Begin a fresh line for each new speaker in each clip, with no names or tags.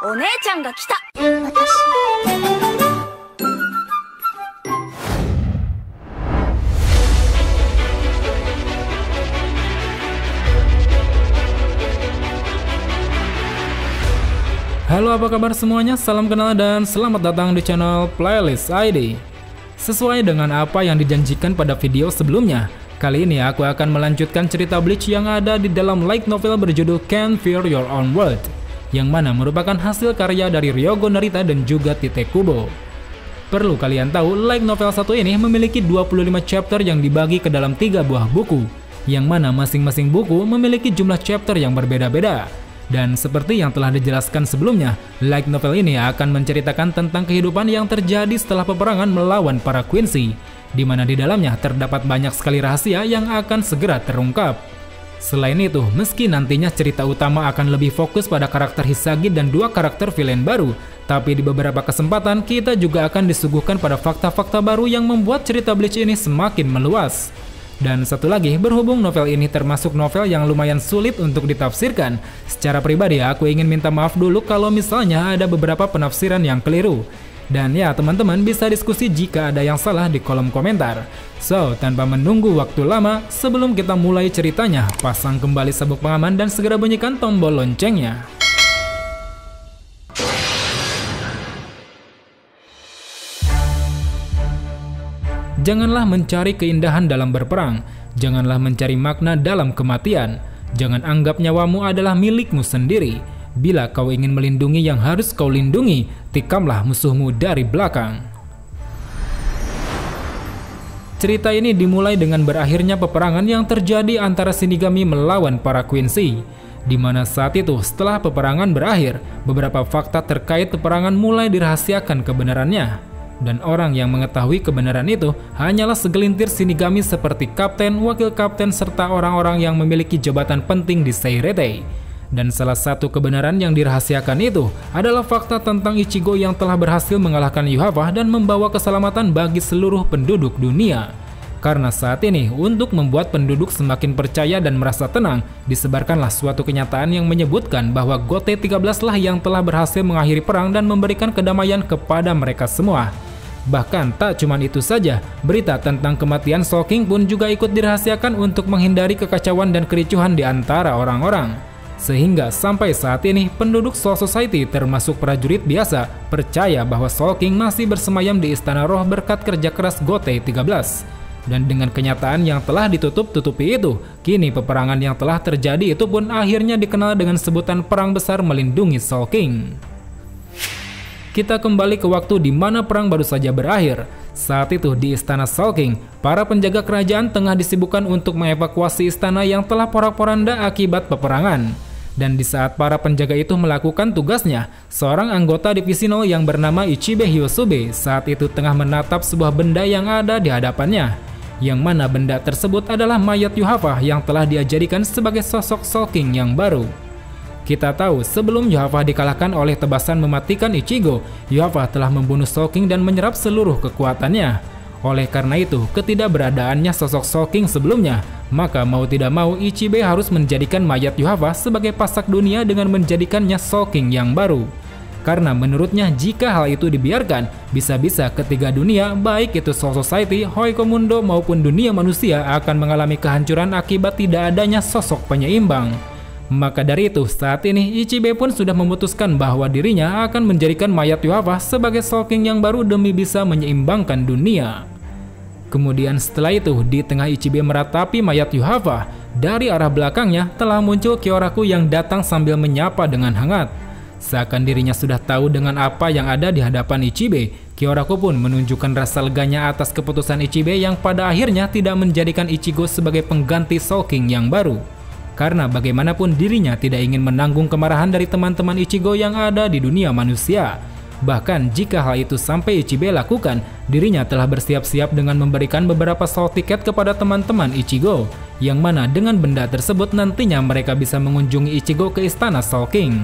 お姉ちゃんが来た。
Halo, apa kabar semuanya? Salam kenal dan selamat datang di channel Playlist ID. Sesuai dengan apa yang dijanjikan pada video sebelumnya, kali ini aku akan melanjutkan cerita Bleach yang ada di dalam light novel berjudul Can't Fear Your Own World, yang mana merupakan hasil karya dari Ryogo Narita dan juga Tite Kubo. Perlu kalian tahu, light novel satu ini memiliki 25 chapter yang dibagi ke dalam 3 buah buku, yang mana masing-masing buku memiliki jumlah chapter yang berbeda-beda. Dan seperti yang telah dijelaskan sebelumnya, light novel ini akan menceritakan tentang kehidupan yang terjadi setelah peperangan melawan para Quincy, di mana di dalamnya terdapat banyak sekali rahasia yang akan segera terungkap. Selain itu, meski nantinya cerita utama akan lebih fokus pada karakter Hisagi dan 2 karakter villain baru, tapi di beberapa kesempatan kita juga akan disuguhkan pada fakta-fakta baru yang membuat cerita Bleach ini semakin meluas. Dan satu lagi, berhubung novel ini termasuk novel yang lumayan sulit untuk ditafsirkan, secara pribadi aku ingin minta maaf dulu kalau misalnya ada beberapa penafsiran yang keliru. Dan ya, teman-teman bisa diskusi jika ada yang salah di kolom komentar. So, tanpa menunggu waktu lama, sebelum kita mulai ceritanya, pasang kembali sabuk pengaman dan segera bunyikan tombol loncengnya. Janganlah mencari keindahan dalam berperang, janganlah mencari makna dalam kematian, jangan anggap nyawamu adalah milikmu sendiri. Bila kau ingin melindungi yang harus kau lindungi, tikamlah musuhmu dari belakang. Cerita ini dimulai dengan berakhirnya peperangan yang terjadi antara Shinigami melawan para Quincy, di mana saat itu setelah peperangan berakhir, beberapa fakta terkait peperangan mulai dirahasiakan kebenarannya. Dan orang yang mengetahui kebenaran itu hanyalah segelintir Shinigami seperti kapten, wakil kapten, serta orang-orang yang memiliki jabatan penting di Seiretei. Dan salah satu kebenaran yang dirahasiakan itu adalah fakta tentang Ichigo yang telah berhasil mengalahkan Yuhava dan membawa keselamatan bagi seluruh penduduk dunia. Karena saat ini, untuk membuat penduduk semakin percaya dan merasa tenang, disebarkanlah suatu kenyataan yang menyebutkan bahwa Gote 13 lah yang telah berhasil mengakhiri perang dan memberikan kedamaian kepada mereka semua. Bahkan tak cuma itu saja, berita tentang kematian Soul King pun juga ikut dirahasiakan untuk menghindari kekacauan dan kericuhan di antara orang-orang. Sehingga sampai saat ini, penduduk Soul Society termasuk prajurit biasa percaya bahwa Soul King masih bersemayam di Istana Roh berkat kerja keras Gote 13. Dan dengan kenyataan yang telah ditutup-tutupi itu, kini peperangan yang telah terjadi itu pun akhirnya dikenal dengan sebutan Perang Besar Melindungi Soul King. Kita kembali ke waktu di mana perang baru saja berakhir. Saat itu di Istana Soul King, para penjaga kerajaan tengah disibukkan untuk mengevakuasi istana yang telah porak-poranda akibat peperangan. Dan di saat para penjaga itu melakukan tugasnya, seorang anggota divisi 0 yang bernama Ichibe Hyosube saat itu tengah menatap sebuah benda yang ada di hadapannya. Yang mana benda tersebut adalah mayat Yuhava yang telah dia jadikan sebagai sosok Soul King yang baru. Kita tahu sebelum Yuhava dikalahkan oleh tebasan mematikan Ichigo, Yuhava telah membunuh Soul King dan menyerap seluruh kekuatannya. Oleh karena itu, ketidakberadaannya sosok Soul King sebelumnya, maka mau tidak mau Ichibe harus menjadikan mayat Yuhava sebagai pasak dunia dengan menjadikannya Soul King yang baru. Karena menurutnya jika hal itu dibiarkan, bisa-bisa ketiga dunia, baik itu Soul Society, Hoiko Mundo maupun dunia manusia akan mengalami kehancuran akibat tidak adanya sosok penyeimbang. Maka dari itu, saat ini Ichibe pun sudah memutuskan bahwa dirinya akan menjadikan mayat Yuhava sebagai Soul King yang baru demi bisa menyeimbangkan dunia. Kemudian setelah itu, di tengah Ichibe meratapi mayat Yuhava, dari arah belakangnya telah muncul Kyoraku yang datang sambil menyapa dengan hangat. Seakan dirinya sudah tahu dengan apa yang ada di hadapan Ichibe, Kyoraku pun menunjukkan rasa leganya atas keputusan Ichibe yang pada akhirnya tidak menjadikan Ichigo sebagai pengganti Soul King yang baru. Karena bagaimanapun dirinya tidak ingin menanggung kemarahan dari teman-teman Ichigo yang ada di dunia manusia. Bahkan jika hal itu sampai Ichibe lakukan, dirinya telah bersiap-siap dengan memberikan beberapa soul ticket kepada teman-teman Ichigo, yang mana dengan benda tersebut nantinya mereka bisa mengunjungi Ichigo ke Istana Soul King.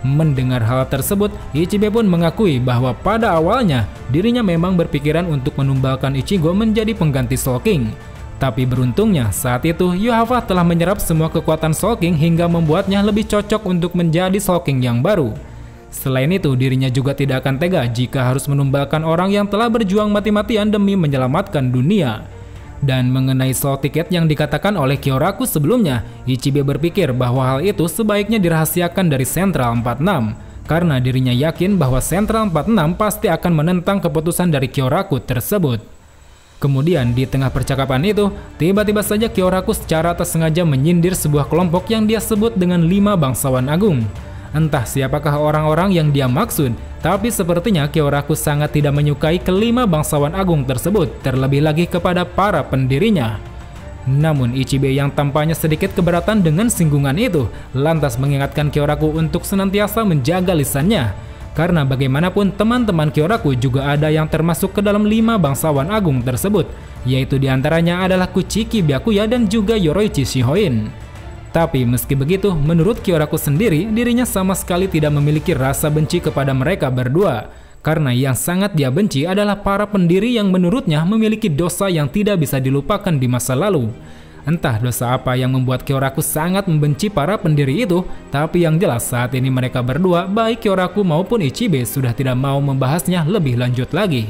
Mendengar hal tersebut, Ichibe pun mengakui bahwa pada awalnya dirinya memang berpikiran untuk menumbalkan Ichigo menjadi pengganti Soul King. Tapi beruntungnya saat itu Yuhava telah menyerap semua kekuatan Soul King hingga membuatnya lebih cocok untuk menjadi Soul King yang baru. Selain itu, dirinya juga tidak akan tega jika harus menumbalkan orang yang telah berjuang mati-matian demi menyelamatkan dunia. Dan mengenai slot tiket yang dikatakan oleh Kyoraku sebelumnya, Ichibe berpikir bahwa hal itu sebaiknya dirahasiakan dari Sentral 46, karena dirinya yakin bahwa Sentral 46 pasti akan menentang keputusan dari Kyoraku tersebut. Kemudian di tengah percakapan itu, tiba-tiba saja Kyoraku secara tak sengaja menyindir sebuah kelompok yang dia sebut dengan 5 bangsawan agung. Entah siapakah orang-orang yang dia maksud, tapi sepertinya Kyoraku sangat tidak menyukai kelima bangsawan agung tersebut, terlebih lagi kepada para pendirinya. Namun Ichibe yang tampaknya sedikit keberatan dengan singgungan itu, lantas mengingatkan Kyoraku untuk senantiasa menjaga lisannya. Karena bagaimanapun teman-teman Kyoraku juga ada yang termasuk ke dalam 5 bangsawan agung tersebut, yaitu diantaranya adalah Kuchiki Byakuya dan juga Yoroichi Shihoin. Tapi meski begitu, menurut Kyoraku sendiri, dirinya sama sekali tidak memiliki rasa benci kepada mereka berdua. Karena yang sangat dia benci adalah para pendiri yang menurutnya memiliki dosa yang tidak bisa dilupakan di masa lalu. Entah dosa apa yang membuat Kyoraku sangat membenci para pendiri itu, tapi yang jelas saat ini mereka berdua, baik Kyoraku maupun Ichibe, sudah tidak mau membahasnya lebih lanjut lagi.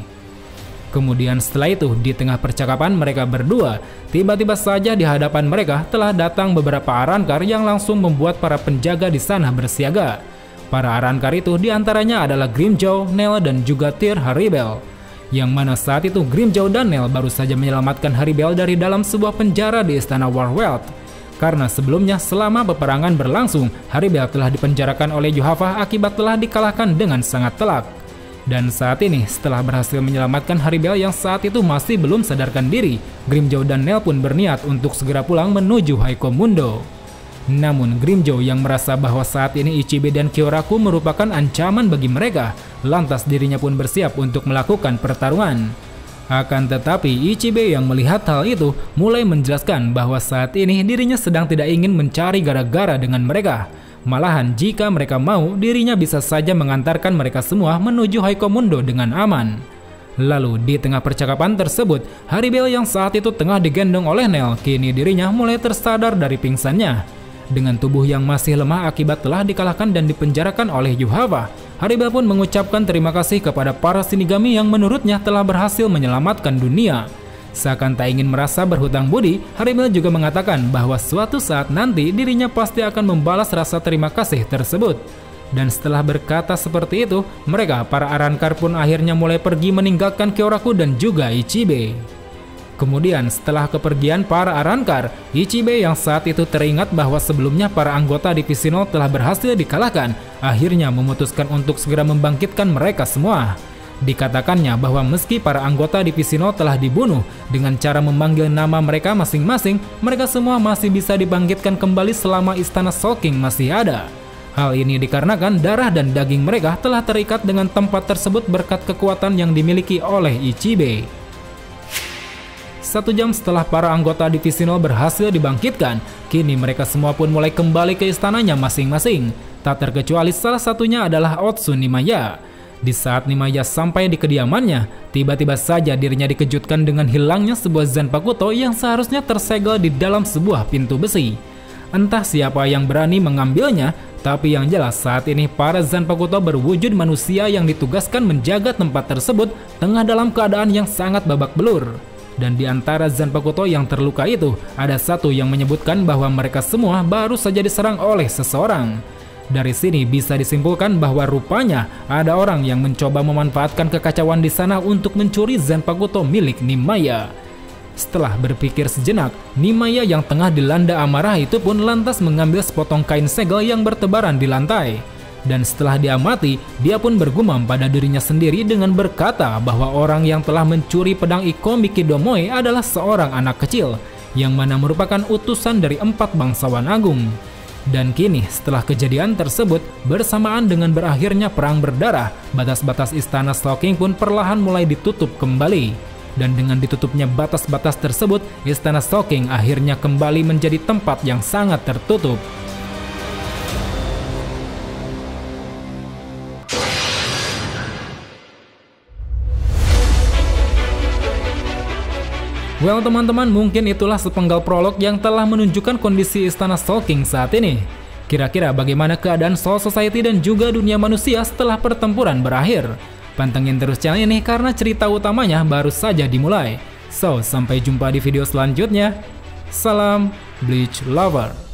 Kemudian setelah itu, di tengah percakapan mereka berdua, tiba-tiba saja di hadapan mereka telah datang beberapa Arrancar yang langsung membuat para penjaga di sana bersiaga. Para Arrancar itu diantaranya adalah Grimmjow, Nel, dan juga Tear Haribel. Yang mana saat itu Grimmjow dan Nel baru saja menyelamatkan Haribel dari dalam sebuah penjara di istana Warwealth. Karena sebelumnya selama peperangan berlangsung, Haribel telah dipenjarakan oleh Yuhava akibat telah dikalahkan dengan sangat telak. Dan saat ini, setelah berhasil menyelamatkan Haribel yang saat itu masih belum sadarkan diri, Grimmjow dan Nel pun berniat untuk segera pulang menuju Haiko Mundo. Namun Grimmjow yang merasa bahwa saat ini Ichibe dan Kyoraku merupakan ancaman bagi mereka, lantas dirinya pun bersiap untuk melakukan pertarungan. Akan tetapi Ichibe yang melihat hal itu mulai menjelaskan bahwa saat ini dirinya sedang tidak ingin mencari gara-gara dengan mereka. Malahan jika mereka mau, dirinya bisa saja mengantarkan mereka semua menuju Haiko Mundo dengan aman. Lalu di tengah percakapan tersebut, Haribel yang saat itu tengah digendong oleh Nel, kini dirinya mulai tersadar dari pingsannya. Dengan tubuh yang masih lemah akibat telah dikalahkan dan dipenjarakan oleh Yuhava, Haribel pun mengucapkan terima kasih kepada para Shinigami yang menurutnya telah berhasil menyelamatkan dunia. Seakan tak ingin merasa berhutang budi, Haribel juga mengatakan bahwa suatu saat nanti dirinya pasti akan membalas rasa terima kasih tersebut. Dan setelah berkata seperti itu, mereka para Arrancar pun akhirnya mulai pergi meninggalkan Kyoraku dan juga Ichibe. Kemudian setelah kepergian para Arrancar, Ichibe yang saat itu teringat bahwa sebelumnya para anggota divisi 0 telah berhasil dikalahkan, akhirnya memutuskan untuk segera membangkitkan mereka semua. Dikatakannya bahwa meski para anggota divisi 0 telah dibunuh, dengan cara memanggil nama mereka masing-masing, mereka semua masih bisa dibangkitkan kembali selama istana Soul King masih ada. Hal ini dikarenakan darah dan daging mereka telah terikat dengan tempat tersebut berkat kekuatan yang dimiliki oleh Ichibe. 1 jam setelah para anggota divisi 0 berhasil dibangkitkan, kini mereka semua pun mulai kembali ke istananya masing-masing. Tak terkecuali salah satunya adalah Otsu Nimaya. Di saat Nimaya sampai di kediamannya, tiba-tiba saja dirinya dikejutkan dengan hilangnya sebuah Zanpakuto yang seharusnya tersegel di dalam sebuah pintu besi. Entah siapa yang berani mengambilnya, tapi yang jelas saat ini para Zanpakuto berwujud manusia yang ditugaskan menjaga tempat tersebut tengah dalam keadaan yang sangat babak belur. Dan di antara Zanpakuto yang terluka itu, ada satu yang menyebutkan bahwa mereka semua baru saja diserang oleh seseorang. Dari sini bisa disimpulkan bahwa rupanya ada orang yang mencoba memanfaatkan kekacauan di sana untuk mencuri Zanpakuto milik Nimaya. Setelah berpikir sejenak, Nimaya yang tengah dilanda amarah itu pun lantas mengambil sepotong kain segel yang bertebaran di lantai. Dan setelah diamati, dia pun bergumam pada dirinya sendiri dengan berkata bahwa orang yang telah mencuri pedang Iko Mikidomoe adalah seorang anak kecil, yang mana merupakan utusan dari 4 bangsawan agung. Dan kini setelah kejadian tersebut, bersamaan dengan berakhirnya perang berdarah, batas-batas istana Soul King pun perlahan mulai ditutup kembali. Dan dengan ditutupnya batas-batas tersebut, istana Soul King akhirnya kembali menjadi tempat yang sangat tertutup. Well teman-teman, mungkin itulah sepenggal prolog yang telah menunjukkan kondisi istana Soul King saat ini. Kira-kira bagaimana keadaan Soul Society dan juga dunia manusia setelah pertempuran berakhir? Pantengin terus channel ini karena cerita utamanya baru saja dimulai. So, sampai jumpa di video selanjutnya. Salam Bleach Lover.